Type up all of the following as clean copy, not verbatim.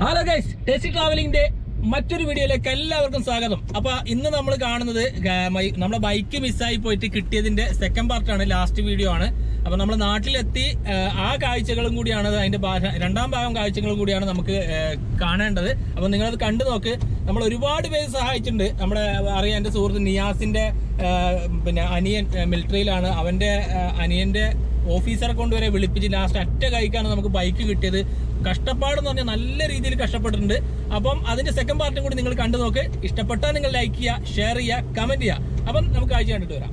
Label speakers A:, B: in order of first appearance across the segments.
A: Hello guys, tasty ട്രാവലിംഗിന്റെ മറ്റൊരു വീഡിയോയിലേക്ക് എല്ലാവർക്കും സ്വാഗതം. അപ്പൊ ഇന്ന് നമ്മൾ കാണുന്നത് നമ്മുടെ ബൈക്ക് മിസ്സായി പോയിട്ട് കിട്ടിയതിന്റെ സെക്കൻഡ് പാർട്ടാണ്, ലാസ്റ്റ് വീഡിയോ ആണ്. അപ്പൊ നമ്മൾ നാട്ടിലെത്തി ആ കാഴ്ചകളും കൂടിയാണ്, അതിന്റെ രണ്ടാം ഭാഗം കാഴ്ചകളും കൂടിയാണ് നമുക്ക് കാണേണ്ടത്. അപ്പൊ നിങ്ങളത് കണ്ടു നോക്ക്. നമ്മൾ ഒരുപാട് പേര് സഹായിച്ചിട്ടുണ്ട്. നമ്മുടെ അറിയാം, എന്റെ സുഹൃത്ത് നിയാസിന്റെ പിന്നെ അനിയൻ മിലിറ്ററിയിലാണ്. അവന്റെ അനിയന്റെ ഓഫീസറെ കൊണ്ടുവരെ വിളിപ്പിച്ച് ലാസ്റ്റ് ഒറ്റ കൈക്കാണ് നമുക്ക് ബൈക്ക് കിട്ടിയത്. കഷ്ടപ്പാടെന്ന് പറഞ്ഞാൽ നല്ല രീതിയിൽ കഷ്ടപ്പെട്ടിട്ടുണ്ട്. അപ്പം അതിന്റെ സെക്കൻഡ് പാർട്ടും കൂടി നിങ്ങൾ കണ്ടു നോക്ക്. ഇഷ്ടപ്പെട്ടാൽ നിങ്ങൾ ലൈക്ക് ചെയ്യുക, ഷെയർ ചെയ്യുക, കമന്റ് ചെയ്യുക. അപ്പം നമുക്ക് കാഴ്ച കണ്ടിട്ട് വരാം.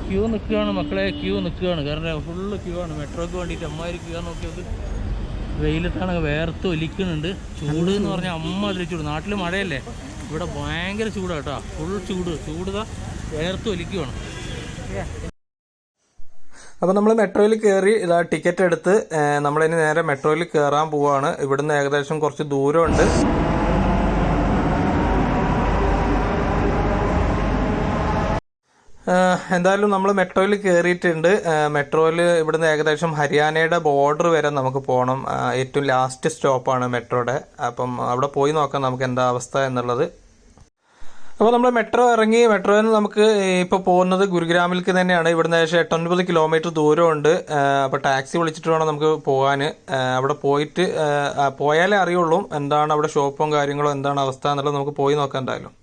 A: ക്യൂ നിൽക്കുകയാണ് മക്കളെ, ക്യൂ നിൽക്കുകയാണ്. കാരണം ഫുള്ള് ക്യൂ ആണ്. മെട്രോക്ക് വേണ്ടിയിട്ട് അമ്മാതിരി ക്യൂ ആണ്. നോക്കിയത് വെയിലത്താണ്, വേർത്ത് ഒലിക്കുന്നുണ്ട്. ചൂട് എന്ന് പറഞ്ഞാൽ അമ്മാതിരി ചൂട്. നാട്ടിൽ മഴയല്ലേ, ഇവിടെ ഭയങ്കര ചൂടാണ് കേട്ടോ. ഫുൾ ചൂട് വേർത്ത് ഒലിക്കുകയാണ്.
B: അപ്പോൾ നമ്മൾ മെട്രോയിൽ കയറി ടിക്കറ്റ് എടുത്ത് നമ്മളിനി നേരെ മെട്രോയിൽ കയറാൻ പോവാണ്. ഇവിടുന്ന് ഏകദേശം കുറച്ച് ദൂരമുണ്ട്. എന്തായാലും നമ്മൾ മെട്രോയിൽ കയറിയിട്ടുണ്ട്. മെട്രോയിൽ ഇവിടുന്ന് ഏകദേശം ഹരിയാനയുടെ ബോർഡർ വരെ നമുക്ക് പോകണം. ഏറ്റവും ലാസ്റ്റ് സ്റ്റോപ്പാണ് മെട്രോയുടെ. അപ്പം അവിടെ പോയി നോക്കാം നമുക്ക് എന്താ അവസ്ഥ എന്നുള്ളത്. അപ്പോൾ നമ്മൾ മെട്രോ ഇറങ്ങി. മെട്രോയിൽ നിന്ന് നമുക്ക് ഇപ്പോൾ പോകുന്നത് ഗുരുഗ്രാമിലേക്ക് തന്നെയാണ്. ഇവിടുന്ന് ഏകദേശം 8-9 കിലോമീറ്റർ ദൂരമുണ്ട്. അപ്പോൾ ടാക്സി വിളിച്ചിട്ട് വേണം നമുക്ക് പോകാൻ. അവിടെ പോയിട്ട് പോയാലേ അറിയുള്ളൂ എന്താണ് അവിടെ ഷോപ്പും കാര്യങ്ങളും എന്താണ് അവസ്ഥ എന്നുള്ളത്. നമുക്ക് പോയി നോക്കാം എന്തായാലും.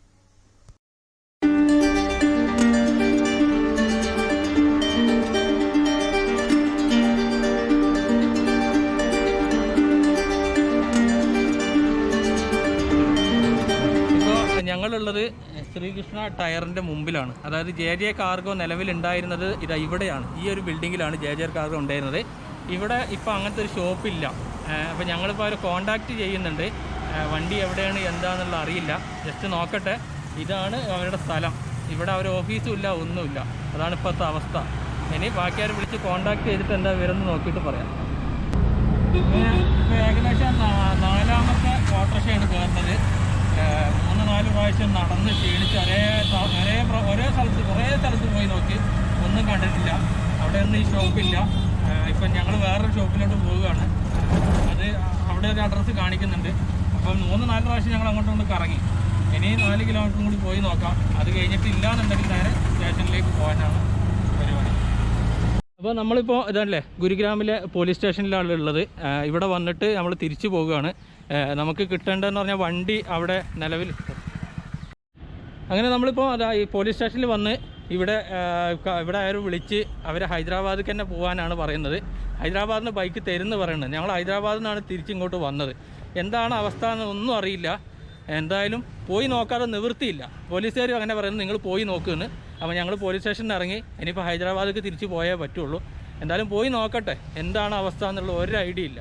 A: ഞങ്ങളുള്ളത് ശ്രീകൃഷ്ണ ടയറിൻ്റെ മുമ്പിലാണ്. അതായത് ജെ കാർഗോ നിലവിലുണ്ടായിരുന്നത് ഇവിടെയാണ്. ഈ ഒരു ബിൽഡിങ്ങിലാണ് ജെ കാർഗോ ഉണ്ടായിരുന്നത്. ഇവിടെ ഇപ്പോൾ അങ്ങനത്തെ ഒരു ഷോപ്പില്ല. അപ്പോൾ ഞങ്ങളിപ്പോൾ അവർ കോണ്ടാക്റ്റ് ചെയ്യുന്നുണ്ട്. വണ്ടി എവിടെയാണ് എന്താണെന്നുള്ള അറിയില്ല. ജസ്റ്റ് നോക്കട്ടെ. ഇതാണ് അവരുടെ സ്ഥലം. ഇവിടെ അവർ ഓഫീസും ഇല്ല, ഒന്നുമില്ല. അതാണ് ഇപ്പോഴത്തെ അവസ്ഥ. ഇനി ബാക്കിയാർ വിളിച്ച് കോണ്ടാക്ട് ചെയ്തിട്ട് എന്താ വരുമെന്ന് നോക്കിയിട്ട് പറയാം. ഇപ്പോൾ ഏകദേശം 4ാമത്തെ ഓട്ടോറിക്ഷയാണ് കയറുന്നത്. 3-4 പ്രാവശ്യം നടന്ന് ക്ഷീണിച്ച് കുറേ സ്ഥലത്ത് പോയി നോക്കി, ഒന്നും കണ്ടിട്ടില്ല. അവിടെ ഒന്നും ഈ ഷോപ്പില്ല. ഇപ്പം ഞങ്ങൾ വേറൊരു ഷോപ്പിലോട്ട് പോവുകയാണ്. അത് അവിടെ ഒരു അഡ്രസ്സ് കാണിക്കുന്നുണ്ട്. അപ്പം 3-4 പ്രാവശ്യം ഞങ്ങൾ അങ്ങോട്ട് കറങ്ങി. ഇനി 4 കിലോമീറ്ററും കൂടി പോയി നോക്കാം. അത് കഴിഞ്ഞിട്ടില്ല എന്നുണ്ടെങ്കിൽ നേരെ സ്റ്റേഷനിലേക്ക് പോകാനാണ് പരിപാടി. അപ്പോൾ നമ്മളിപ്പോൾ ഇതല്ലേ ഗുരുഗ്രാമിലെ പോലീസ് സ്റ്റേഷനിലാണ് ഉള്ളത്. ഇവിടെ വന്നിട്ട് നമ്മൾ തിരിച്ചു പോകുകയാണ്. നമുക്ക് കിട്ടേണ്ടതെന്ന് പറഞ്ഞാൽ വണ്ടി അവിടെ നിലവിൽ. അങ്ങനെ നമ്മളിപ്പോൾ ഈ പോലീസ് സ്റ്റേഷനിൽ വന്ന് ഇവിടെ ആരും വിളിച്ച് അവരെ ഹൈദരാബാദിലേക്ക് തന്നെ പോകാനാണ് പറയുന്നത്. ഹൈദരാബാദിൽ നിന്ന് ബൈക്ക് തരുമെന്ന് പറയുന്നത്. ഞങ്ങൾ ഹൈദരാബാദിൽ നിന്നാണ് തിരിച്ചിങ്ങോട്ട് വന്നത്. എന്താണ് അവസ്ഥ എന്നൊന്നും അറിയില്ല. എന്തായാലും പോയി നോക്കാതെ നിവൃത്തിയില്ല. പോലീസുകാർ അങ്ങനെ പറയുന്നത്, നിങ്ങൾ പോയി നോക്കുമെന്ന്. അപ്പോൾ ഞങ്ങൾ പോലീസ് സ്റ്റേഷനിൽ ഇറങ്ങി. ഇനിയിപ്പോൾ ഹൈദരാബാദിലേക്ക് തിരിച്ച് പോയേ പറ്റുള്ളൂ. എന്തായാലും പോയി നോക്കട്ടെ എന്താണ് അവസ്ഥ എന്നുള്ള ഒരു ഐഡിയ ഇല്ല.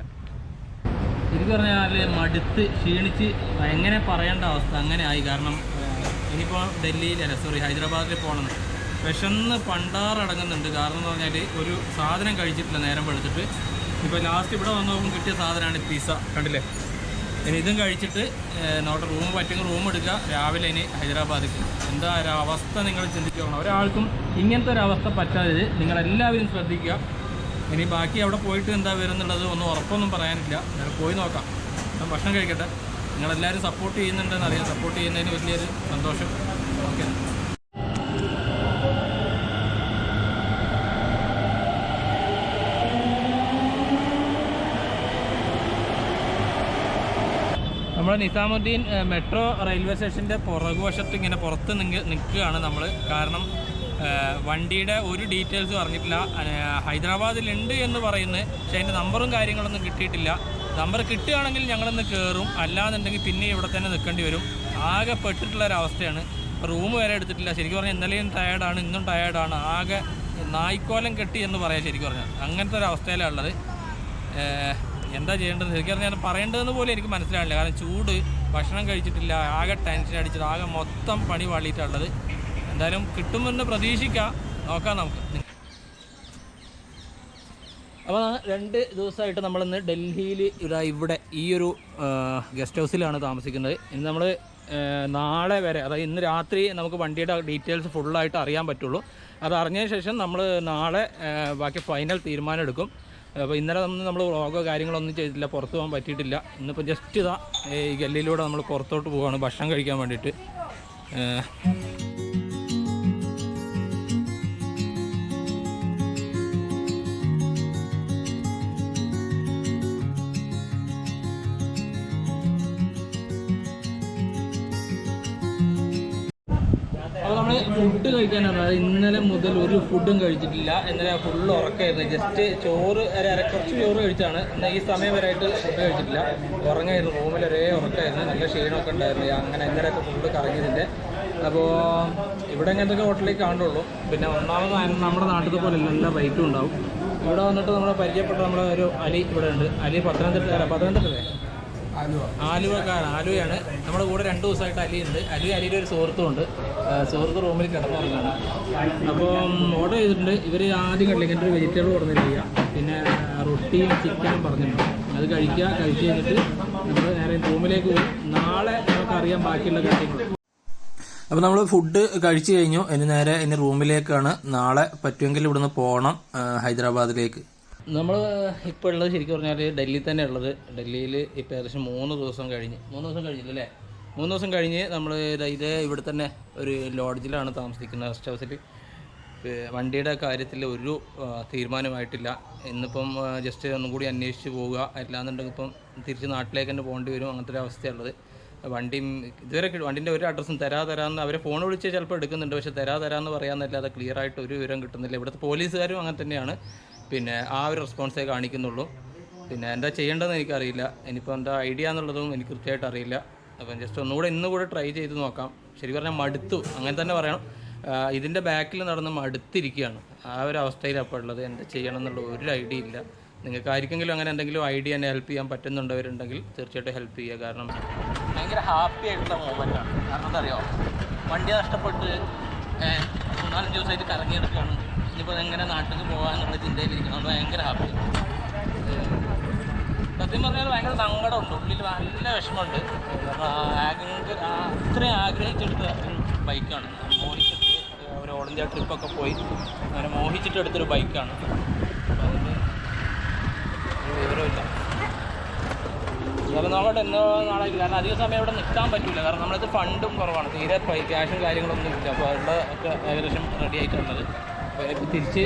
A: ശരിക്കും പറഞ്ഞാൽ മടുത്ത് ക്ഷീണിച്ച് എങ്ങനെ പറയേണ്ട അവസ്ഥ അങ്ങനെ ആയി. കാരണം ഇനിയിപ്പോൾ ഹൈദരാബാദിൽ പോകണമെന്ന് വിശന്ന് പണ്ടാറടങ്ങുന്നുണ്ട്. കാരണം എന്ന് പറഞ്ഞാൽ ഒരു സാധനം കഴിച്ചിട്ടില്ല നേരം വെളുത്തിട്ട്. ഇപ്പോൾ ലാസ്റ്റ് ഇവിടെ വന്ന് നോക്കുമ്പോൾ കിട്ടിയ സാധനമാണ് പിസ്സ. കണ്ടില്ലേ? ഇനി ഇതും കഴിച്ചിട്ട് റൂം പറ്റുമെങ്കിൽ റൂം എടുക്കുക. രാവിലെ ഇനി ഹൈദരാബാദിലേക്ക്. എന്താ ഒരു അവസ്ഥ നിങ്ങൾ ചിന്തിച്ചു പോകണം. ഒരാൾക്കും ഇങ്ങനത്തെ ഒരു അവസ്ഥ പറ്റാതെ നിങ്ങളെല്ലാവരും ശ്രദ്ധിക്കുക. ഇനി ബാക്കി അവിടെ പോയിട്ട് എന്താ വരുന്നുള്ളത് ഒന്നും ഉറപ്പൊന്നും പറയാനില്ല. പോയി നോക്കാം. ഞാൻ ഭക്ഷണം കഴിക്കട്ടെ. നിങ്ങളെല്ലാവരും സപ്പോർട്ട് ചെയ്യുന്നുണ്ടെന്ന് അറിയാം. സപ്പോർട്ട് ചെയ്യുന്നതിന് വലിയൊരു സന്തോഷം. ഓക്കെ. നമ്മുടെ നിസാമുദ്ദീൻ മെട്രോ റെയിൽവേ സ്റ്റേഷൻ്റെ പുറകുവശത്ത് ഇങ്ങനെ പുറത്ത് നിൽക്കുകയാണ് നമ്മൾ. കാരണം വണ്ടിയുടെ ഒരു ഡീറ്റെയിൽസും അറിഞ്ഞിട്ടില്ല. ഹൈദരാബാദിലുണ്ട് എന്ന് പറയുന്നത്, പക്ഷേ അതിൻ്റെ നമ്പറും കാര്യങ്ങളൊന്നും കിട്ടിയിട്ടില്ല. നമ്പർ കിട്ടുകയാണെങ്കിൽ ഞങ്ങളൊന്ന് കയറും, അല്ലാന്നുണ്ടെങ്കിൽ പിന്നെ ഇവിടെ തന്നെ നിൽക്കേണ്ടി വരും. ആകെ പെട്ടിട്ടുള്ളൊരവസ്ഥയാണ്. റൂം വരെ എടുത്തിട്ടില്ല. ശരിക്കും പറഞ്ഞാൽ ഇന്നലെയും ടയേർഡാണ്, ഇന്നും ടയേർഡാണ്. ആകെ നായ്ക്കോലം കെട്ടി എന്ന് പറയാം. ശരിക്കും പറഞ്ഞാൽ അങ്ങനത്തെ ഒരു അവസ്ഥയിലാണ് ഉള്ളത്. എന്താ ചെയ്യേണ്ടത് ശരിക്കും പറഞ്ഞാൽ പറയേണ്ടതെന്ന് പോലും എനിക്ക് മനസ്സിലാവില്ല. കാരണം ചൂട്, ഭക്ഷണം കഴിച്ചിട്ടില്ല, ആകെ ടെൻഷൻ അടിച്ചിട്ട് ആകെ മൊത്തം പണി വാളിയിട്ടുള്ളത്. എന്തായാലും കിട്ടുമെന്ന് പ്രതീക്ഷിക്കാം. നോക്കാം നമുക്ക്. അപ്പോൾ 2 ദിവസമായിട്ട് നമ്മളിന്ന് ഡൽഹിയിൽ ഇവിടെ ഈ ഒരു ഗസ്റ്റ് ഹൗസിലാണ് താമസിക്കുന്നത്. ഇന്ന് നമ്മൾ നാളെ വരെ, അതായത് ഇന്ന് രാത്രി നമുക്ക് വണ്ടിയുടെ ഡീറ്റെയിൽസ് ഫുള്ളായിട്ട് അറിയാൻ പറ്റുള്ളൂ. അത് അറിഞ്ഞതിന് ശേഷം നമ്മൾ നാളെ ബാക്കി ഫൈനൽ തീരുമാനം എടുക്കും. അപ്പോൾ ഇന്നലെ നമ്മൾ വ്ളോഗോ കാര്യങ്ങളൊന്നും ചെയ്തിട്ടില്ല, പുറത്ത് പോകാൻ പറ്റിയിട്ടില്ല. ഇന്നിപ്പോൾ ജസ്റ്റ് ഇതാ ഈ ഗല്ലിയിലൂടെ നമ്മൾ പുറത്തോട്ട് പോവുകയാണ് ഭക്ഷണം കഴിക്കാൻ വേണ്ടിയിട്ട്. അപ്പോൾ നമ്മൾ ഫുഡ് കഴിക്കാനാണ്. അതായത് ഇന്നലെ മുതൽ ഒരു ഫുഡും കഴിച്ചിട്ടില്ല. ഇന്നലെ ഫുള്ള് ഉറക്കമായിരുന്നു. ജസ്റ്റ് ചോറ് കുറച്ച് ചോറ് കഴിച്ചാണ്. എന്നാൽ ഈ സമയം വരെയായിട്ട് ഫുഡ് കഴിച്ചിട്ടില്ല, ഉറങ്ങായിരുന്നു. റൂമിൽ ഒരേ ഉറക്കമായിരുന്നു, നല്ല ക്ഷീണമൊക്കെ ഉണ്ടായിരുന്നു. അങ്ങനെ ഇന്നലെയൊക്കെ ഫുഡ് കറങ്ങിയതിൻ്റെ. അപ്പോൾ ഇവിടെ ഇങ്ങനത്തെ ഹോട്ടലിലേക്ക് കാണുള്ളൂ. പിന്നെ ഒന്നാമത് നമ്മുടെ നാട്ടിലത്തെ പോലെ എല്ലാ ബൈക്കും ഉണ്ടാവും. ഇവിടെ വന്നിട്ട് നമ്മളെ പരിചയപ്പെട്ട നമ്മളെ ഒരു അലി ഇവിടെ ഉണ്ട്. അലി പത്തനംതിട്ടല്ലേ, ആലുവയാണ്. നമ്മുടെ കൂടെ 2 ദിവസമായിട്ട് അലിയുണ്ട്. അലിയുടെ ഒരു സുഹൃത്തുമുണ്ട്. സുഹൃത്ത് റൂമിൽ കിടന്നുറങ്ങാണ്. അപ്പം ഓർഡർ ചെയ്തിട്ടുണ്ട്. ഇവർ ആദ്യം കണ്ടില്ല, ഇങ്ങനത്തെ ഒരു വെജിറ്റബിൾ പറഞ്ഞിട്ടില്ല. പിന്നെ റൊട്ടിയും ചിക്കനും പറഞ്ഞിട്ടുണ്ട്. അത് കഴിച്ച് കഴിഞ്ഞിട്ട് നമ്മൾ നേരെ റൂമിലേക്ക് പോകും. നാളെ നമുക്കറിയാം ബാക്കിയുള്ള കാര്യങ്ങൾ. അപ്പോൾ നമ്മൾ ഫുഡ് കഴിച്ചു കഴിഞ്ഞു. ഇനി റൂമിലേക്കാണ്. നാളെ പറ്റുമെങ്കിൽ ഇവിടുന്ന് പോകണം ഹൈദരാബാദിലേക്ക്. നമ്മൾ ഇപ്പോൾ ഉള്ളത് ശരിക്കും പറഞ്ഞാൽ ഡൽഹിയിൽ തന്നെ ഉള്ളത്. ഡൽഹിയിൽ ഇപ്പോൾ ഏകദേശം 3 ദിവസം കഴിഞ്ഞില്ലല്ലേ? 3 ദിവസം കഴിഞ്ഞ് നമ്മൾ ഇവിടെ തന്നെ ഒരു ലോഡ്ജിലാണ് താമസിക്കുന്നത്, റെസ്റ്റ് ഹൗസിൽ. വണ്ടിയുടെ കാര്യത്തിൽ ഒരു തീരുമാനമായിട്ടില്ല. ഇന്നിപ്പം ജസ്റ്റ് ഒന്നും കൂടി അന്വേഷിച്ച് പോവുക, അല്ലാന്നുണ്ടെങ്കിൽ ഇപ്പം തിരിച്ച് നാട്ടിലേക്ക് തന്നെ പോകേണ്ടി വരും. അങ്ങനത്തെ ഒരു അവസ്ഥയുള്ളത്. വണ്ടിൻ്റെ ഒരു അഡ്രസ്സും തരാമെന്ന് അവരെ ഫോൺ വിളിച്ച് ചിലപ്പോൾ എടുക്കുന്നുണ്ട്. പക്ഷേ തരാമെന്ന് പറയാമെന്നല്ലാതെ ക്ലിയർ ആയിട്ട് ഒരു വിവരം കിട്ടുന്നില്ല. ഇവിടുത്തെ പോലീസുകാരും അങ്ങനെ തന്നെയാണ്. പിന്നെ ആ ഒരു റെസ്പോൺസേ കാണിക്കുന്നുള്ളൂ. പിന്നെ എന്താ ചെയ്യേണ്ടതെന്ന് എനിക്കറിയില്ല. ഇനിയിപ്പോൾ എന്താ ഐഡിയ എന്നുള്ളതും എനിക്ക് കൃത്യമായിട്ട് അറിയില്ല. അപ്പം ജസ്റ്റ് ഇന്നുകൂടെ ട്രൈ ചെയ്ത് നോക്കാം. ശരി പറഞ്ഞാൽ മടുത്തു, അങ്ങനെ തന്നെ പറയണം. ഇതിൻ്റെ ബാക്കിൽ നടന്ന് മടുത്തിരിക്കുകയാണ്. ആ ഒരു അവസ്ഥയിലാണ് അപ്പോൾ ഉള്ളത്. എന്താ ചെയ്യണം എന്നുള്ള ഒരു ഐഡിയ ഇല്ല. നിങ്ങൾക്ക് ആർക്കെങ്കിലും അങ്ങനെ എന്തെങ്കിലും ഐഡിയ എന്നെ ഹെൽപ്പ് ചെയ്യാൻ പറ്റുന്നുണ്ടവരുണ്ടെങ്കിൽ തീർച്ചയായിട്ടും ഹെൽപ്പ് ചെയ്യുക. കാരണം ഭയങ്കര ഹാപ്പി ആയിട്ടുള്ള മൂമെൻറ്റാണ്. കാരണം എന്താ അറിയാമോ, വണ്ടി നഷ്ടപ്പെട്ട് 4-5 ദിവസമായിട്ട് കറങ്ങിയെടുക്കുകയാണ്. ഇനിയിപ്പോൾ എങ്ങനെ നാട്ടിൽ പോകാമെന്നുള്ള ചിന്തയിലിരിക്കണം. അത് ഭയങ്കര ഹാപ്പി. സത്യം പറഞ്ഞാൽ ഭയങ്കര സങ്കടമുണ്ട്, ഉള്ളിൽ നല്ല വിഷമമുണ്ട്. അത്രയും ആഗ്രഹിച്ചെടുത്ത ഒരു ബൈക്കാണ്. മോഹിച്ചിട്ട് ഒരു ഓൾ ഇന്ത്യ ട്രിപ്പൊക്കെ പോയി അങ്ങനെ മോഹിച്ചിട്ട് എടുത്തൊരു ബൈക്കാണ്. അപ്പോൾ അതിന് ഒരു വിവരമില്ല. കാരണം നമ്മളോട് നാളായിട്ട്, കാരണം അധിക സമയം ഇവിടെ നിൽക്കാൻ പറ്റില്ല. കാരണം നമ്മളത് ഫണ്ടും കുറവാണ്, തീരെ ക്യാഷും കാര്യങ്ങളൊന്നും ഇല്ല. അപ്പോൾ അതിൻ്റെ ഒക്കെ ഏകദേശം റെഡി ആയിട്ടുള്ളത്. അപ്പോൾ എനിക്ക് തിരിച്ച്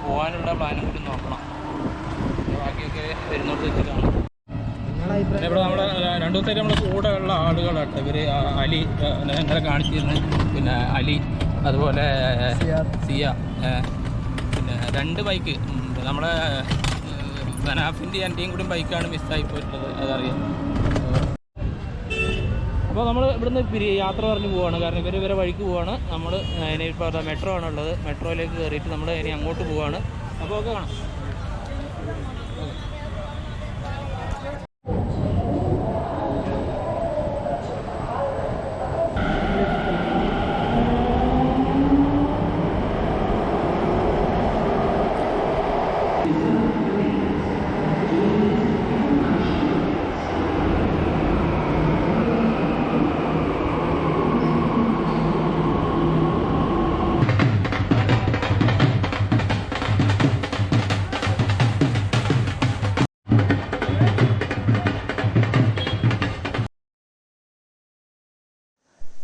A: പോകാനുള്ള പ്ലാനും കൂടി നോക്കണം. ബാക്കിയൊക്കെ വരുന്നോട്ട് വെച്ചിട്ടാണ്. പിന്നെ ഇവിടെ നമ്മുടെ 2 ദിവസമായിട്ട് നമ്മുടെ കൂടെ ഉള്ള ആളുകളാട്ടോ ഇവർ. അലി ഇന്നലെ കാണിച്ചിരുന്നു, പിന്നെ അലി, അതുപോലെ സിയ, പിന്നെ 2 ബൈക്ക്. നമ്മളെ ബനാഫിൻ്റെ എൻ്റെയും കൂടി ബൈക്കാണ് മിസ്സായി പോയിട്ടുള്ളത്, അതറിയാം. അപ്പോൾ നമ്മൾ ഇവിടുന്ന് യാത്ര പറഞ്ഞ് പോവുകയാണ്. കാരണം ഇവരെ വഴിക്ക് പോവുകയാണ്. നമ്മൾ ഇനിയിപ്പോൾ മെട്രോ ആണുള്ളത്. മെട്രോയിലേക്ക് കയറിയിട്ട് നമ്മൾ ഇനി അങ്ങോട്ട് പോവുകയാണ്. അപ്പോൾ ഒക്കെ കാണാം.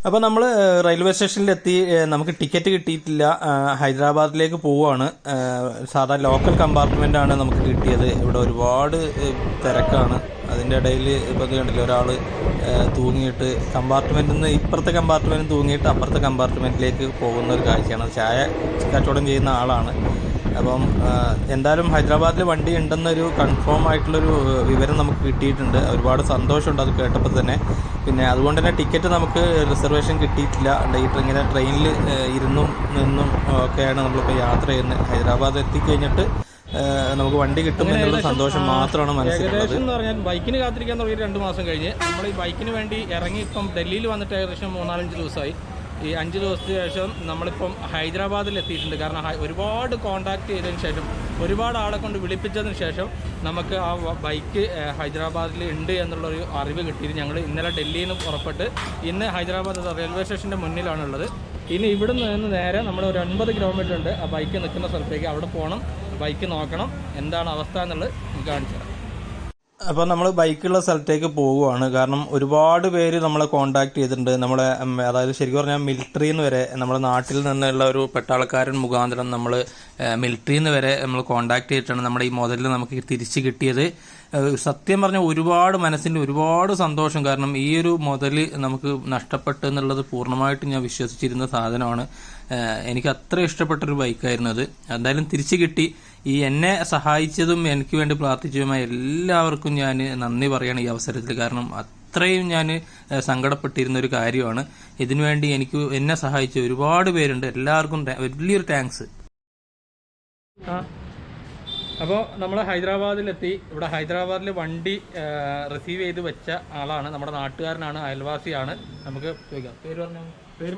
B: അപ്പോൾ നമ്മൾ റെയിൽവേ സ്റ്റേഷനിലെത്തി. നമുക്ക് ടിക്കറ്റ് കിട്ടിയിട്ടില്ല. ഹൈദരാബാദിലേക്ക് പോവുകയാണ്. സാധാ ലോക്കൽ കമ്പാർട്ട്മെൻറ്റാണ് നമുക്ക് കിട്ടിയത്. ഇവിടെ ഒരുപാട് തിരക്കാണ്. അതിൻ്റെ ഇടയിൽ ഇപ്പോൾ കണ്ടില്ല, ഒരാൾ തൂങ്ങിയിട്ട് കമ്പാർട്ട്മെൻറ്റിൽ നിന്ന് ഇപ്പുറത്തെ കമ്പാർട്ട്മെൻറ്റിൽ തൂങ്ങിയിട്ട് അപ്പുറത്തെ കമ്പാർട്ട്മെൻറ്റിലേക്ക് പോകുന്ന ഒരു കാഴ്ചയാണ്. ചായ കച്ചവടം ചെയ്യുന്ന ആളാണ്. അപ്പം എന്തായാലും ഹൈദരാബാദിൽ വണ്ടി ഉണ്ടെന്നൊരു കൺഫേം ആയിട്ടുള്ളൊരു വിവരം നമുക്ക് കിട്ടിയിട്ടുണ്ട്. ഒരുപാട് സന്തോഷമുണ്ട് അത് കേട്ടപ്പോൾ തന്നെ. പിന്നെ അതുകൊണ്ട് തന്നെ ടിക്കറ്റ് നമുക്ക് റിസർവേഷൻ കിട്ടിയിട്ടില്ല. ഇങ്ങനെ ട്രെയിനിൽ ഇരുന്നും നിന്നും ഒക്കെയാണ് നമ്മളിപ്പോൾ യാത്ര ചെയ്യുന്നത്. ഹൈദരാബാദ് എത്തിക്കഴിഞ്ഞിട്ട് നമുക്ക് വണ്ടി കിട്ടും എന്നുള്ള സന്തോഷം മാത്രമാണ് മനസ്സിലുള്ളത്.
A: എന്ന് പറഞ്ഞാൽ ബൈക്കിന് കാത്തിരിക്കാൻ തുടങ്ങി 2 മാസം കഴിഞ്ഞ് നമ്മൾ ഈ ബൈക്കിന് വേണ്ടി ഇറങ്ങി ഇപ്പം ഡൽഹിയിൽ വന്നിട്ട് ഏകദേശം 3-4 ദിവസമായി. ഈ 5 ദിവസത്തിന് ശേഷം നമ്മളിപ്പം ഹൈദരാബാദിൽ എത്തിയിട്ടുണ്ട്. കാരണം ഒരുപാട് കോൺടാക്ട് ചെയ്തതിന് ശേഷം, ഒരുപാട് ആളെ കൊണ്ട് വിളിപ്പിച്ചതിന് ശേഷം നമുക്ക് ആ ബൈക്ക് ഹൈദരാബാദിൽ ഉണ്ട് എന്നുള്ളൊരു അറിവ് കിട്ടിയത്. ഞങ്ങൾ ഇന്നലെ ഡൽഹിയിൽ നിന്ന് പുറപ്പെട്ട് ഇന്ന് ഹൈദരാബാദ് റെയിൽവേ സ്റ്റേഷൻ്റെ മുന്നിലാണുള്ളത്. ഇനി ഇവിടെ നിന്ന് നേരെ നമ്മൾ ഒരു 50 കിലോമീറ്റർ ഉണ്ട് ആ ബൈക്ക് നിൽക്കുന്ന സ്ഥലത്തേക്ക്. അവിടെ പോകണം, ബൈക്ക് നോക്കണം, എന്താണ് അവസ്ഥ എന്നുള്ളത് നമുക്ക് കാണിച്ചു തരാം.
B: അപ്പോൾ നമ്മൾ ബൈക്കുള്ള സ്ഥലത്തേക്ക് പോവുകയാണ്. കാരണം ഒരുപാട് പേര് നമ്മളെ കോണ്ടാക്ട് ചെയ്തിട്ടുണ്ട്. നമ്മളെ അതായത് ശരിക്കും പറഞ്ഞാൽ മിലിറ്ററിയിൽ നിന്ന് വരെ, നമ്മുടെ നാട്ടിൽ നിന്നുള്ള ഒരു പട്ടാളക്കാരൻ മുഖാന്തരം നമ്മൾ മിലിറ്ററിയിൽ നിന്ന് വരെ നമ്മൾ കോണ്ടാക്ട് ചെയ്തിട്ടാണ് നമ്മുടെ ഈ മുതൽ നമുക്ക് തിരിച്ച് കിട്ടിയത്. സത്യം പറഞ്ഞാൽ ഒരുപാട് മനസ്സിൻ്റെ ഒരുപാട് സന്തോഷം. കാരണം ഈ ഒരു മുതൽ നമുക്ക് നഷ്ടപ്പെട്ടു എന്നുള്ളത് പൂർണ്ണമായിട്ടും ഞാൻ വിശ്വസിച്ചിരുന്ന സാധനമാണ്. എനിക്ക് അത്ര ഇഷ്ടപ്പെട്ടൊരു ബൈക്കായിരുന്നു അത്. എന്തായാലും തിരിച്ചു കിട്ടി. ഈ എന്നെ സഹായിച്ചതും എനിക്ക് വേണ്ടി പ്രാർത്ഥിച്ചതുമായ എല്ലാവർക്കും ഞാൻ നന്ദി പറയണം ഈ അവസരത്തിൽ. കാരണം അത്രയും ഞാൻ സങ്കടപ്പെട്ടിരുന്ന ഒരു കാര്യമാണ്. ഇതിനുവേണ്ടി എന്നെ സഹായിച്ച ഒരുപാട് പേരുണ്ട്. എല്ലാവർക്കും വലിയൊരു താങ്ക്സ്.
A: അപ്പോൾ നമ്മൾ ഹൈദരാബാദിലെത്തി. ഇവിടെ ഹൈദരാബാദിൽ വണ്ടി റിസീവ് ചെയ്ത് വെച്ച ആളാണ്, നമ്മുടെ നാട്ടുകാരനാണ്, അയൽവാസിയാണ്. നമുക്ക് ചോദിക്കാം, പേര് പറഞ്ഞു.
C: പേര്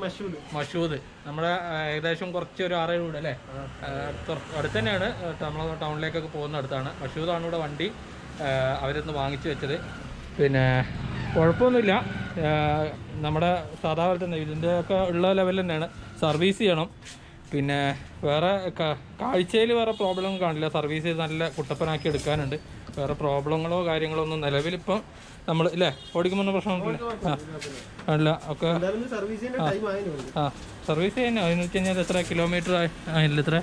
A: മഷൂദ്. നമ്മുടെ ഏകദേശം കുറച്ച് ഒരു 6-7 വീട് അല്ലേ, അടുത്ത് തന്നെയാണ്. നമ്മൾ ടൗണിലേക്കൊക്കെ പോകുന്ന അടുത്താണ്. മഷൂദാണ് ഇവിടെ വണ്ടി അവരിന്ന് വാങ്ങിച്ചു വെച്ചത്. പിന്നെ കുഴപ്പമൊന്നുമില്ല, നമ്മുടെ സാധാരണ തന്നെ ഇതിൻ്റെയൊക്കെ ഉള്ള ലെവൽ തന്നെയാണ്. സർവീസ് ചെയ്യണം. പിന്നെ വേറെ കാഴ്ചയിൽ വേറെ പ്രോബ്ലം കാണില്ല. സർവീസ് ചെയ്ത് നല്ല കുട്ടപ്പനാക്കി എടുക്കാനുണ്ട്. വേറെ പ്രോബ്ലങ്ങളോ കാര്യങ്ങളോ ഒന്നും നിലവിലിപ്പം നമ്മൾ ഇല്ലേ ഓടിക്കുമ്പോൾ പ്രശ്നമൊന്നുമില്ല. അല്ല ഒക്കെ സർവീസ് ചെയ്യാൻ അതിന് വെച്ച് കഴിഞ്ഞാൽ എത്ര കിലോമീറ്റർ ആയില്ല ഇത്ര.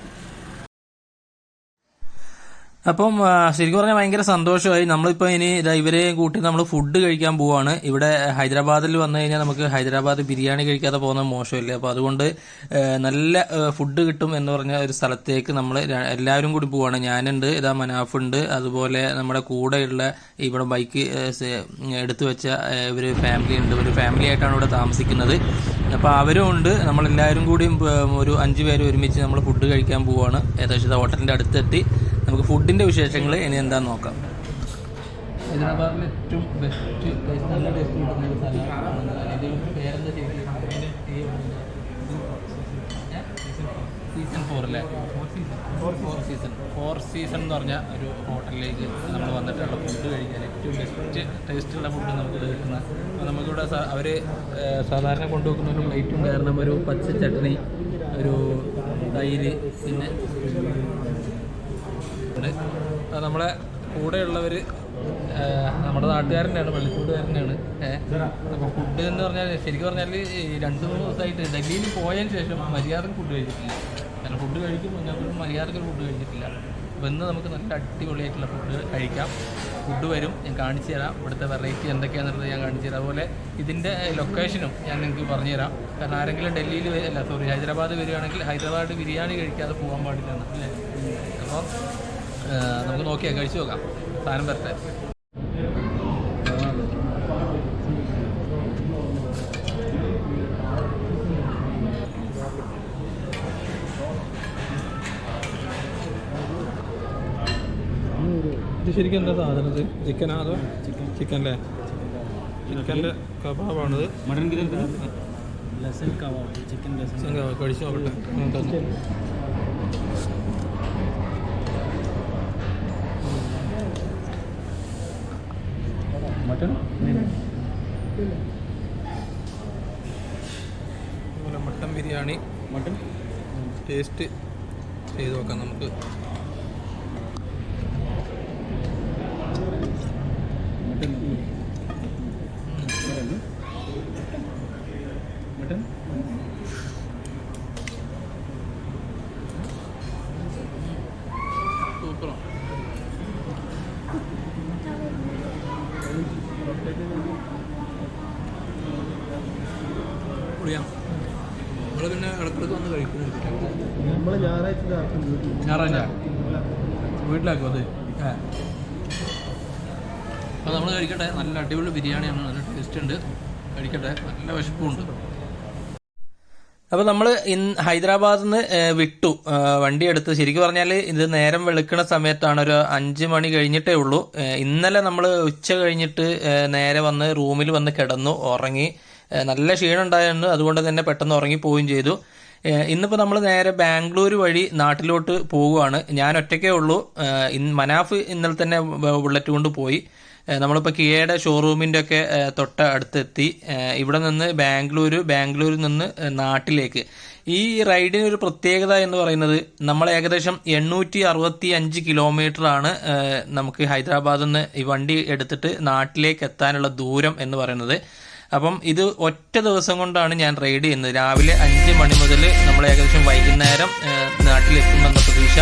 B: അപ്പം ശരിക്കും പറഞ്ഞാൽ ഭയങ്കര സന്തോഷമായി. നമ്മളിപ്പോൾ ഇനി ഇവരെ കൂട്ടി നമ്മൾ ഫുഡ് കഴിക്കാൻ പോവാണ്. ഇവിടെ ഹൈദരാബാദിൽ വന്നു കഴിഞ്ഞാൽ നമുക്ക് ഹൈദരാബാദ് ബിരിയാണി കഴിക്കാതെ പോകുന്നത് മോശമില്ല. അപ്പോൾ അതുകൊണ്ട് നല്ല ഫുഡ് കിട്ടും എന്ന് പറഞ്ഞ ഒരു സ്ഥലത്തേക്ക് നമ്മൾ എല്ലാവരും കൂടി പോവാണ്. ഞാനുണ്ട്, മനാഫുണ്ട്, അതുപോലെ നമ്മുടെ കൂടെയുള്ള ഇവിടെ ബൈക്ക് എടുത്തു വെച്ച ഒരു ഫാമിലി ഉണ്ട്. ഒരു ഫാമിലി ആയിട്ടാണ് ഇവിടെ താമസിക്കുന്നത്. അപ്പോൾ അവരും ഉണ്ട്. നമ്മളെല്ലാവരും കൂടിയും ഒരു 5 പേര് ഒരുമിച്ച് നമ്മൾ ഫുഡ് കഴിക്കാൻ പോവാണ്. ഏകദേശം ഹോട്ടലിൻ്റെ അടുത്തെത്തി. നമുക്ക് ഫുഡിൻ്റെ വിശേഷങ്ങൾ ഇനി എന്താണെന്ന് നോക്കാം.
A: ഹൈദരാബാദിലെ ഏറ്റവും ബെസ്റ്റ് നല്ല ടേസ്റ്റ് കിട്ടുന്ന ഒരു സ്ഥലമാണ്. ഇതിൻ്റെ പേരെന്താ സീസൺ 4 അല്ലേ? 4 സീസൺ എന്ന് പറഞ്ഞ ഒരു ഹോട്ടലിലേക്ക് നമ്മൾ വന്നിട്ടുള്ള ഫുഡ് കഴിക്കാൻ ഏറ്റവും ബെസ്റ്റ് ടേസ്റ്റുള്ള ഫുഡ് നമുക്ക് കിട്ടുന്ന. അപ്പോൾ നമുക്കിവിടെ അവർ സാധാരണ കൊണ്ടുവെക്കുന്ന ഒരു പ്ലേറ്റും കാരണം ഒരു പച്ച ചട്നി, ഒരു തൈര്, പിന്നെ നമ്മളെ കൂടെയുള്ളവർ നമ്മുടെ നാട്ടുകാരനാണ്, പള്ളിക്കൂട്ടുകാരനാണ്. അപ്പോൾ ഫുഡ് എന്ന് പറഞ്ഞാൽ ശരിക്കും പറഞ്ഞാൽ 2-3 ദിവസമായിട്ട് ഡൽഹിയിൽ പോയതിന് ശേഷം മര്യാദക്ക് ഫുഡ് കഴിച്ചിട്ടില്ല. കാരണം ഫുഡ് കഴിക്കുമ്പോൾ ഞാൻ മര്യാദക്ക് ഫുഡ് കഴിച്ചിട്ടില്ല. അപ്പോൾ ഇന്ന് നമുക്ക് നല്ല അടിപൊളിയായിട്ടുള്ള ഫുഡ് കഴിക്കാം. ഫുഡ് വരും, ഞാൻ കാണിച്ചു തരാം. ഇവിടുത്തെ വെറൈറ്റി എന്തൊക്കെയാണെന്നുള്ളത് ഞാൻ കാണിച്ചു തരാം. അതുപോലെ ഇതിൻ്റെ ലൊക്കേഷനും ഞാൻ നിങ്ങൾക്ക് പറഞ്ഞുതരാം. കാരണം ആരെങ്കിലും ഡൽഹിയിൽ ഹൈദരാബാദ് വരികയാണെങ്കിൽ ഹൈദരാബാദ് ബിരിയാണി കഴിക്കാതെ പോകാൻ പാടില്ല അല്ലേ. അപ്പോൾ നമുക്ക് നോക്കിയാൽ കഴിച്ചു നോക്കാം. സാധനം വരട്ടെ. ഇത് ശരിക്കും എന്താ സാധനം? ചിക്കനാ അതോ ചിക്കൻ അല്ലേ? ചിക്കൻ്റെ കബാബാണിത്.
C: Mutton lasan kebab, chicken lasan
A: kebab. കഴിച്ചു നോക്കട്ടെ.
C: മട്ടൻ
A: അതുപോലെ മട്ടൻ ബിരിയാണി,
C: മട്ടൻ
A: ടേസ്റ്റ് ചെയ്ത് നോക്കാം നമുക്ക്.
C: മട്ടൻ മട്ടൻ
A: സൂപ്പറാണ്. പൊളിയാം. നമ്മൾ പിന്നെ ഇടക്കിടക്ക് വന്ന് കഴിക്കുന്നുണ്ട്.
C: നമ്മൾ
A: ഞായറാഴ്ച വീട്ടിലാക്കും അത്. അപ്പോൾ നമ്മൾ കഴിക്കട്ടെ. നല്ല അടിപൊളി ബിരിയാണിയാണ്, നല്ല ടേസ്റ്റ് ഉണ്ട്. കഴിക്കട്ടെ, നല്ല വിശപ്പുണ്ട്.
B: അപ്പോൾ നമ്മൾ ഹൈദരാബാദിൽ നിന്ന് വിട്ടു, വണ്ടി എടുത്ത്. ശരിക്കും പറഞ്ഞാൽ ഇത് നേരം വെളുക്കണ സമയത്താണ്, ഒരു 5 മണി കഴിഞ്ഞിട്ടേ ഉള്ളൂ. ഇന്നലെ നമ്മൾ ഉച്ച കഴിഞ്ഞിട്ട് നേരെ വന്ന് റൂമിൽ വന്ന് കിടന്നു, ഉറങ്ങി. നല്ല ക്ഷീണം ഉണ്ടായിരുന്നു. അതുകൊണ്ട് തന്നെ പെട്ടെന്ന് ഉറങ്ങിപ്പോവുകയും ചെയ്തു. ഇന്നിപ്പോൾ നമ്മൾ നേരെ ബാംഗ്ലൂർ വഴി നാട്ടിലോട്ട് പോവുകയാണ്. ഞാൻ ഒറ്റയ്ക്കേ ഉള്ളൂ. മനാഫ് ഇന്നലെ തന്നെ ബുള്ളറ്റ് കൊണ്ട് പോയി. നമ്മളിപ്പോൾ കിയയുടെ ഷോറൂമിൻ്റെ ഒക്കെ തൊട്ട് അടുത്തെത്തി. ഇവിടെ നിന്ന് ബാംഗ്ലൂരിൽ നിന്ന് നാട്ടിലേക്ക്. ഈ റൈഡിന് ഒരു പ്രത്യേകത എന്ന് പറയുന്നത് നമ്മൾ ഏകദേശം 865 കിലോമീറ്ററാണ് നമുക്ക് ഹൈദരാബാദിൽ നിന്ന് ഈ വണ്ടി എടുത്തിട്ട് നാട്ടിലേക്ക് എത്താനുള്ള ദൂരം എന്ന് പറയുന്നത്. അപ്പം ഇത് ഒറ്റ ദിവസം കൊണ്ടാണ് ഞാൻ റൈഡ് ചെയ്യുന്നത്. രാവിലെ 5 മണി മുതൽ നമ്മൾ ഏകദേശം വൈകുന്നേരം നാട്ടിലെത്തുമെന്ന പ്രതീക്ഷ.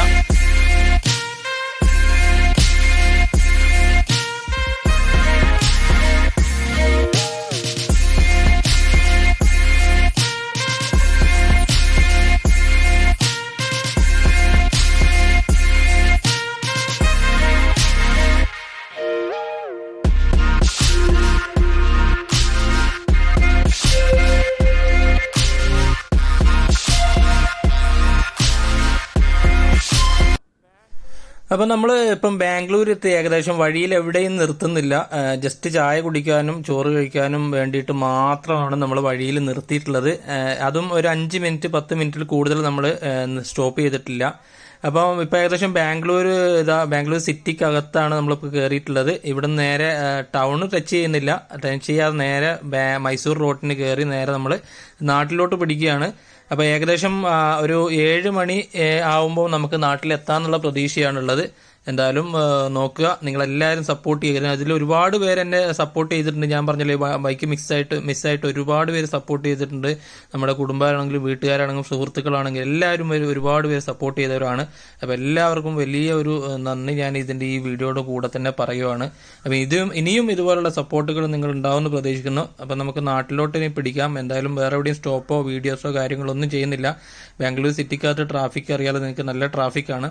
B: അപ്പം നമ്മൾ ഇപ്പം ബാംഗ്ലൂർ എത്തി. ഏകദേശം വഴിയിൽ എവിടെയും നിർത്തുന്നില്ല. ജസ്റ്റ് ചായ കുടിക്കാനും ചോറ് കഴിക്കാനും വേണ്ടിയിട്ട് മാത്രമാണ് നമ്മൾ വഴിയിൽ നിർത്തിയിട്ടുള്ളത്. അതും ഒരു 5 മിനിറ്റ് 10 മിനിറ്റിൽ കൂടുതൽ നമ്മൾ സ്റ്റോപ്പ് ചെയ്തിട്ടില്ല. അപ്പം ഇപ്പം ഏകദേശം ബാംഗ്ലൂർ സിറ്റിക്കകത്താണ് നമ്മളിപ്പോൾ കയറിയിട്ടുള്ളത്. ഇവിടെ നേരെ ടൗൺ ടച്ച് ചെയ്യാതെ നേരെ മൈസൂർ റോഡിന് കയറി നേരെ നമ്മൾ നാട്ടിലോട്ട് പിടിക്കുകയാണ്. അപ്പോൾ ഏകദേശം ഒരു 7 മണി ആവുമ്പോൾ നമുക്ക് നാട്ടിലെത്താന്നുള്ള പ്രതീക്ഷയാണുള്ളത്. എന്തായാലും നോക്കുക, നിങ്ങളെല്ലാവരും സപ്പോർട്ട് ചെയ്യുക. അതിൽ ഒരുപാട് പേര് എന്നെ സപ്പോർട്ട് ചെയ്തിട്ടുണ്ട്. ഞാൻ പറഞ്ഞില്ലേ, ബൈക്ക് മിസ്സായിട്ട് ഒരുപാട് പേര് സപ്പോർട്ട് ചെയ്തിട്ടുണ്ട്. നമ്മുടെ കുടുംബമാണെങ്കിലും വീട്ടുകാരാണെങ്കിലും സുഹൃത്തുക്കളാണെങ്കിലും എല്ലാവരും ഒരുപാട് പേര് സപ്പോർട്ട് ചെയ്തവരാണ്. അപ്പോൾ എല്ലാവർക്കും വലിയ ഒരു നന്ദി ഞാൻ ഇതിൻ്റെ ഈ വീഡിയോയുടെ കൂടെ തന്നെ പറയുവാണ്. അപ്പോൾ ഇനിയും ഇതുപോലുള്ള സപ്പോർട്ടുകൾ നിങ്ങൾ ഉണ്ടാവുമെന്ന് പ്രതീക്ഷിക്കുന്നു. അപ്പോൾ നമുക്ക് നാട്ടിലോട്ട് ഇനി പിടിക്കാം. എന്തായാലും വേറെ എവിടെയും സ്റ്റോപ്പോ വീഡിയോസോ കാര്യങ്ങളൊന്നും ചെയ്യുന്നില്ല. ബാംഗ്ലൂർ സിറ്റിക്കകത്ത് ട്രാഫിക് അറിയാതെ നിങ്ങൾക്ക് നല്ല ട്രാഫിക്കാണ്.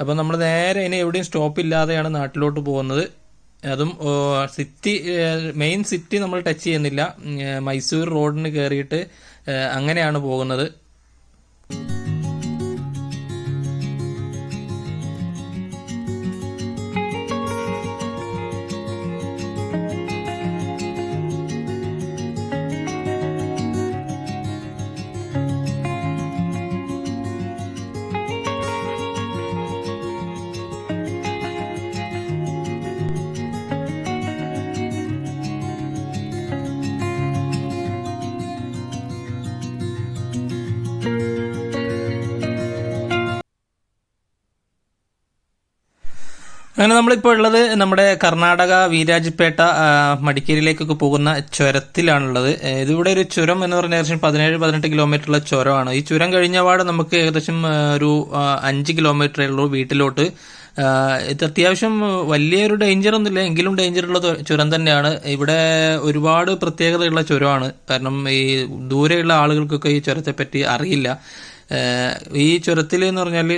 B: അപ്പോൾ നമ്മൾ നേരെ ഇനി എവിടെയും സ്റ്റോപ്പ് ഇല്ലാതെയാണ് നാട്ടിലോട്ട് പോകുന്നത്. അതും മെയിൻ സിറ്റി നമ്മൾ ടച്ച് ചെയ്യുന്നില്ല. മൈസൂർ റോഡിന് കയറിയിട്ട് അങ്ങനെയാണ് പോകുന്നത്. അങ്ങനെ നമ്മളിപ്പോൾ ഉള്ളത് നമ്മുടെ കർണാടക വീരാജ്പേട്ട മടിക്കേരിയിലേക്കൊക്കെ പോകുന്ന ചുരത്തിലാണുള്ളത്. ഇതിവിടെ ഒരു ചുരം എന്ന് പറഞ്ഞാൽ ഏകദേശം 17-18 കിലോമീറ്ററുള്ള ചുരമാണ്. ഈ ചുരം കഴിഞ്ഞപാട് നമുക്ക് ഏകദേശം ഒരു 5 കിലോമീറ്ററേ ഉള്ളൂ വീട്ടിലോട്ട്. ഇത് അത്യാവശ്യം വലിയൊരു ഡേഞ്ചർ ഒന്നുമില്ല, എങ്കിലും ഡേഞ്ചറുള്ള ചുരം തന്നെയാണ്. ഇവിടെ ഒരുപാട് പ്രത്യേകതയുള്ള ചുരമാണ്. കാരണം ഈ ദൂരെയുള്ള ആളുകൾക്കൊക്കെ ഈ ചുരത്തെ പറ്റി അറിയില്ല. ഈ ചുരത്തിൽ എന്ന് പറഞ്ഞാൽ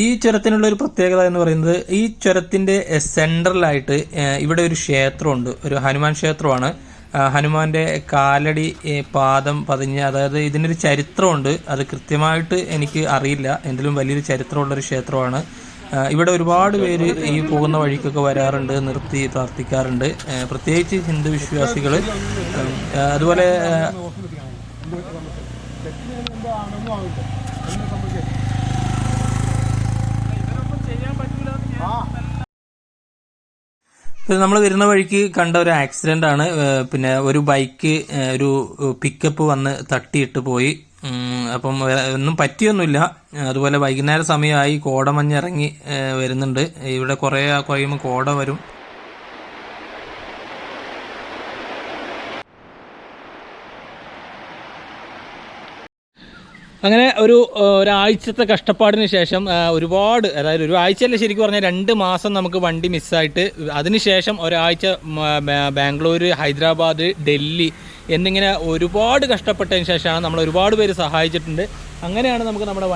B: ഈ ചുരത്തിനുള്ള ഒരു പ്രത്യേകത എന്ന് പറയുന്നത്, ഈ ചുരത്തിന്റെ സെൻട്രലായിട്ട് ഇവിടെ ഒരു ക്ഷേത്രമുണ്ട്. ഒരു ഹനുമാൻ ക്ഷേത്രമാണ്. ഹനുമാന്റെ കാലടി പാദം പതിഞ്ഞ, അതായത് ഇതിനൊരു ചരിത്രമുണ്ട്. അത് കൃത്യമായിട്ട് എനിക്ക് അറിയില്ല, എന്തെങ്കിലും വലിയൊരു ചരിത്രമുള്ളൊരു ക്ഷേത്രമാണ്. ഇവിടെ ഒരുപാട് പേര് ഈ പോകുന്ന വഴിക്കൊക്കെ വരാറുണ്ട്, നിർത്തി പ്രാർത്ഥിക്കാറുണ്ട്. പ്രത്യേകിച്ച് ഹിന്ദു വിശ്വാസികൾ. അതുപോലെ നമ്മൾ വരുന്ന വഴിക്ക് കണ്ട ഒരു ആക്സിഡന്റ് ആണ്. പിന്നെ ഒരു ബൈക്ക് ഒരു പിക്കപ്പ് വന്ന് തട്ടിയിട്ട് പോയി. അപ്പം ഒന്നും പറ്റിയൊന്നുമില്ല. അതുപോലെ വൈകുന്നേര സമയമായി, കോടമഞ്ഞിറങ്ങി വരുന്നുണ്ട്. ഇവിടെ കുറേ കഴിയുമ്പോൾ കോട വരും. അങ്ങനെ ഒരാഴ്ചത്തെ കഷ്ടപ്പാടിന് ശേഷം അതായത് ഒരു ആഴ്ചയല്ല, ശരിക്കും പറഞ്ഞാൽ 2 മാസം നമുക്ക് വണ്ടി മിസ്സായിട്ട്, അതിനുശേഷം ഒരാഴ്ച ബാംഗ്ലൂർ, ഹൈദരാബാദ്, ഡൽഹി എന്നിങ്ങനെ ഒരുപാട് കഷ്ടപ്പെട്ടതിന് ശേഷമാണ് നമ്മൾ ഒരുപാട് പേര് സഹായിച്ചിട്ടുണ്ട്. അങ്ങനെയാണ് നമുക്ക് നമ്മുടെ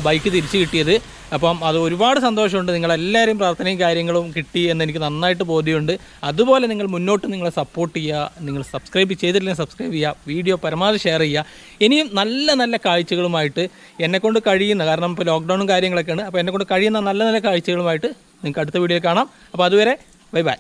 B: ബൈക്ക് തിരിച്ചു കിട്ടിയത്. അപ്പം അത് ഒരുപാട് സന്തോഷമുണ്ട്. നിങ്ങളെല്ലാവരും പ്രാർത്ഥനയും കാര്യങ്ങളും കിട്ടി എന്ന് എനിക്ക് നന്നായിട്ട് ബോധ്യമുണ്ട്. അതുപോലെ നിങ്ങൾ മുന്നോട്ട് നിങ്ങളെ സപ്പോർട്ട് ചെയ്യുക. നിങ്ങൾ സബ്സ്ക്രൈബ് ചെയ്തിട്ടില്ലെങ്കിൽ സബ്സ്ക്രൈബ് ചെയ്യുക, വീഡിയോ പരമാവധി ഷെയർ ചെയ്യുക. ഇനിയും നല്ല നല്ല കാഴ്ചകളുമായിട്ട് എന്നെക്കൊണ്ട് കഴിയുന്ന, കാരണം ഇപ്പോൾ ലോക്ക്ഡൗണും കാര്യങ്ങളൊക്കെയാണ്, അപ്പോൾ എന്നെക്കൊണ്ട് കഴിയുന്ന നല്ല നല്ല കാഴ്ചകളുമായിട്ട് നിങ്ങൾക്ക് അടുത്ത വീഡിയോയിൽ കാണാം. അപ്പോൾ അതുവരെ ബൈ ബൈ.